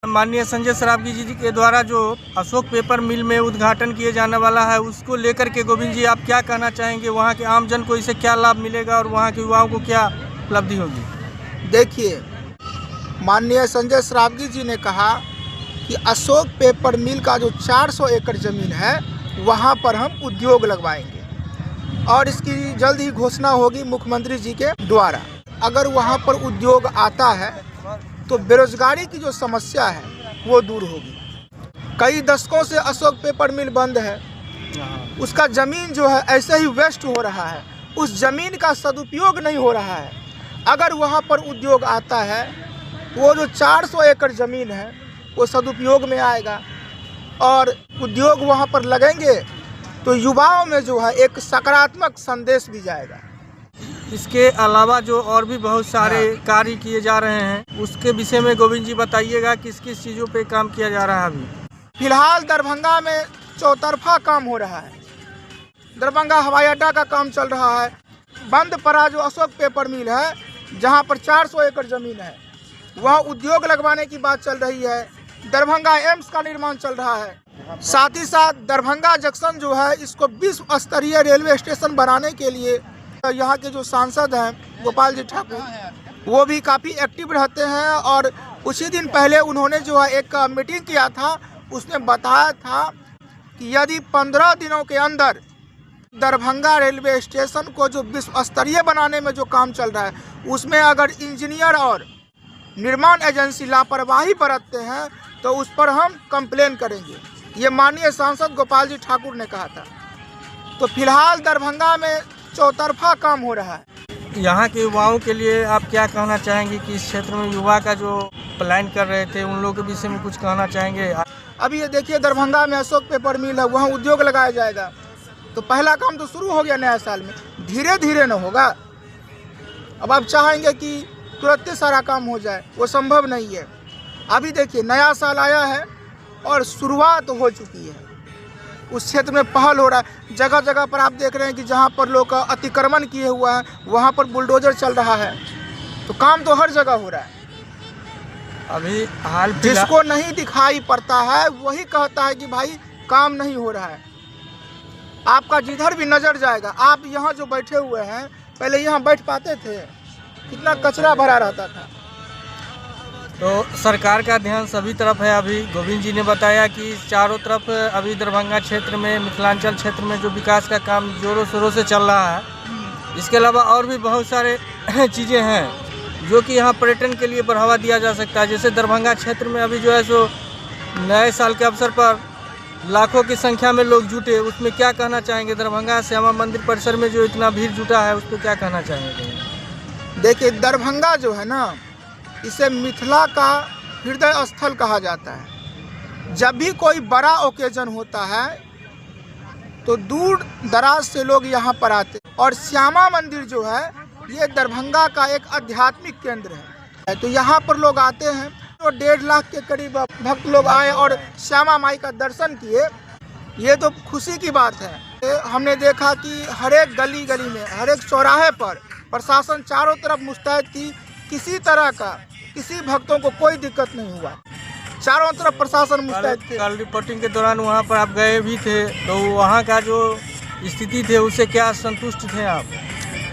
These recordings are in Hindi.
माननीय संजय सरावगी जी के द्वारा जो अशोक पेपर मिल में उद्घाटन किए जाने वाला है, उसको लेकर के गोविंद जी आप क्या कहना चाहेंगे? वहाँ के आमजन को इससे क्या लाभ मिलेगा और वहाँ के युवाओं को क्या उपलब्धि होगी? देखिए, माननीय संजय सरावगी जी ने कहा कि अशोक पेपर मिल का जो 400 एकड़ ज़मीन है वहाँ पर हम उद्योग लगवाएंगे और इसकी जल्द ही घोषणा होगी मुख्यमंत्री जी के द्वारा। अगर वहाँ पर उद्योग आता है तो बेरोजगारी की जो समस्या है वो दूर होगी। कई दशकों से अशोक पेपर मिल बंद है, उसका ज़मीन जो है ऐसे ही वेस्ट हो रहा है, उस ज़मीन का सदुपयोग नहीं हो रहा है। अगर वहाँ पर उद्योग आता है वो जो 400 एकड़ ज़मीन है वो सदुपयोग में आएगा और उद्योग वहाँ पर लगेंगे तो युवाओं में जो है एक सकारात्मक संदेश भी जाएगा। इसके अलावा जो और भी बहुत सारे कार्य किए जा रहे हैं, उसके विषय में गोविंद जी बताइएगा, किस किस चीज़ों पे काम किया जा रहा है अभी? फिलहाल दरभंगा में चौतरफा काम हो रहा है। दरभंगा हवाई अड्डा का काम चल रहा है। बंद पड़ा जो अशोक पेपर मिल है, जहां पर 400 एकड़ ज़मीन है, वह उद्योग लगवाने की बात चल रही है। दरभंगा एम्स का निर्माण चल रहा है। साथ ही साथ दरभंगा जंक्शन जो है, इसको विश्व स्तरीय रेलवे स्टेशन बनाने के लिए यहाँ के जो सांसद हैं गोपाल जी ठाकुर, वो भी काफ़ी एक्टिव रहते हैं और कुछ ही दिन पहले उन्होंने जो है एक मीटिंग किया था, उसमें बताया था कि यदि 15 दिनों के अंदर दरभंगा रेलवे स्टेशन को जो विश्व स्तरीय बनाने में जो काम चल रहा है, उसमें अगर इंजीनियर और निर्माण एजेंसी लापरवाही बरतते हैं तो उस पर हम कंप्लेन करेंगे। ये माननीय सांसद गोपाल जी ठाकुर ने कहा था। तो फिलहाल दरभंगा में चौतरफा काम हो रहा है। यहाँ के युवाओं के लिए आप क्या कहना चाहेंगे कि इस क्षेत्र में युवा का जो प्लान कर रहे थे उन लोगों के विषय में कुछ कहना चाहेंगे? अभी ये देखिए, दरभंगा में अशोक पेपर मिल है, वहाँ उद्योग लगाया जाएगा। तो पहला काम तो शुरू हो गया नया साल में, धीरे धीरे न होगा। अब आप चाहेंगे कि तुरंत सारा काम हो जाए, वो संभव नहीं है। अभी देखिए, नया साल आया है और शुरुआत हो चुकी है। उस क्षेत्र में पहल हो रहा है। जगह जगह पर आप देख रहे हैं कि जहाँ पर लोग अतिक्रमण किए हुआ है वहाँ पर बुलडोजर चल रहा है। तो काम तो हर जगह हो रहा है। अभी हाल जिसको नहीं दिखाई पड़ता है वही कहता है कि भाई काम नहीं हो रहा है। आपका जिधर भी नजर जाएगा, आप यहाँ जो बैठे हुए हैं, पहले यहाँ बैठ पाते थे? कितना कचरा भरा रहता था। तो सरकार का ध्यान सभी तरफ है। अभी गोविंद जी ने बताया कि चारों तरफ अभी दरभंगा क्षेत्र में, मिथिलांचल क्षेत्र में जो विकास का काम जोरों शोरों से चल रहा है। इसके अलावा और भी बहुत सारे चीज़ें हैं जो कि यहाँ पर्यटन के लिए बढ़ावा दिया जा सकता है। जैसे दरभंगा क्षेत्र में अभी जो है सो नए साल के अवसर पर लाखों की संख्या में लोग जुटे, उसमें क्या कहना चाहेंगे? दरभंगा श्यामा मंदिर परिसर में जो इतना भीड़ जुटा है, उस पर क्या कहना चाहेंगे? देखिए, दरभंगा जो है ना, इसे मिथिला का हृदय स्थल कहा जाता है। जब भी कोई बड़ा ओकेजन होता है तो दूर दराज से लोग यहाँ पर आते हैं। और श्यामा मंदिर जो है, ये दरभंगा का एक आध्यात्मिक केंद्र है। तो यहाँ पर लोग आते हैं। तो 1.5 लाख के करीब भक्त लोग आए और श्यामा माई का दर्शन किए। ये तो खुशी की बात है। हमने देखा कि हर एक गली गली में, हर एक चौराहे पर प्रशासन चारों तरफ मुस्तैद थी। किसी तरह का किसी भक्तों को कोई दिक्कत नहीं हुआ। चारों तरफ प्रशासन मुस्तैद थे। कल रिपोर्टिंग के दौरान वहाँ पर आप गए भी थे, तो वहाँ का जो स्थिति थे उससे क्या संतुष्ट थे आप?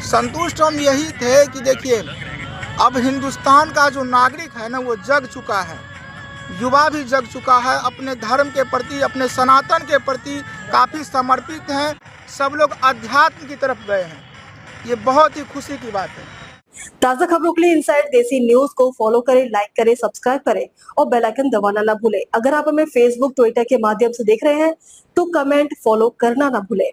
संतुष्ट हम यही थे कि देखिए, अब हिंदुस्तान का जो नागरिक है ना, वो जग चुका है। युवा भी जग चुका है, अपने धर्म के प्रति, अपने सनातन के प्रति काफ़ी समर्पित हैं। सब लोग अध्यात्म की तरफ गए हैं। ये बहुत ही खुशी की बात है। ताज़ा खबरों के लिए इनसाइड देसी न्यूज को फॉलो करें, लाइक करें, सब्सक्राइब करें और बेल आइकन दबाना ना भूलें। अगर आप हमें फेसबुक, ट्विटर के माध्यम से देख रहे हैं तो कमेंट, फॉलो करना ना भूलें।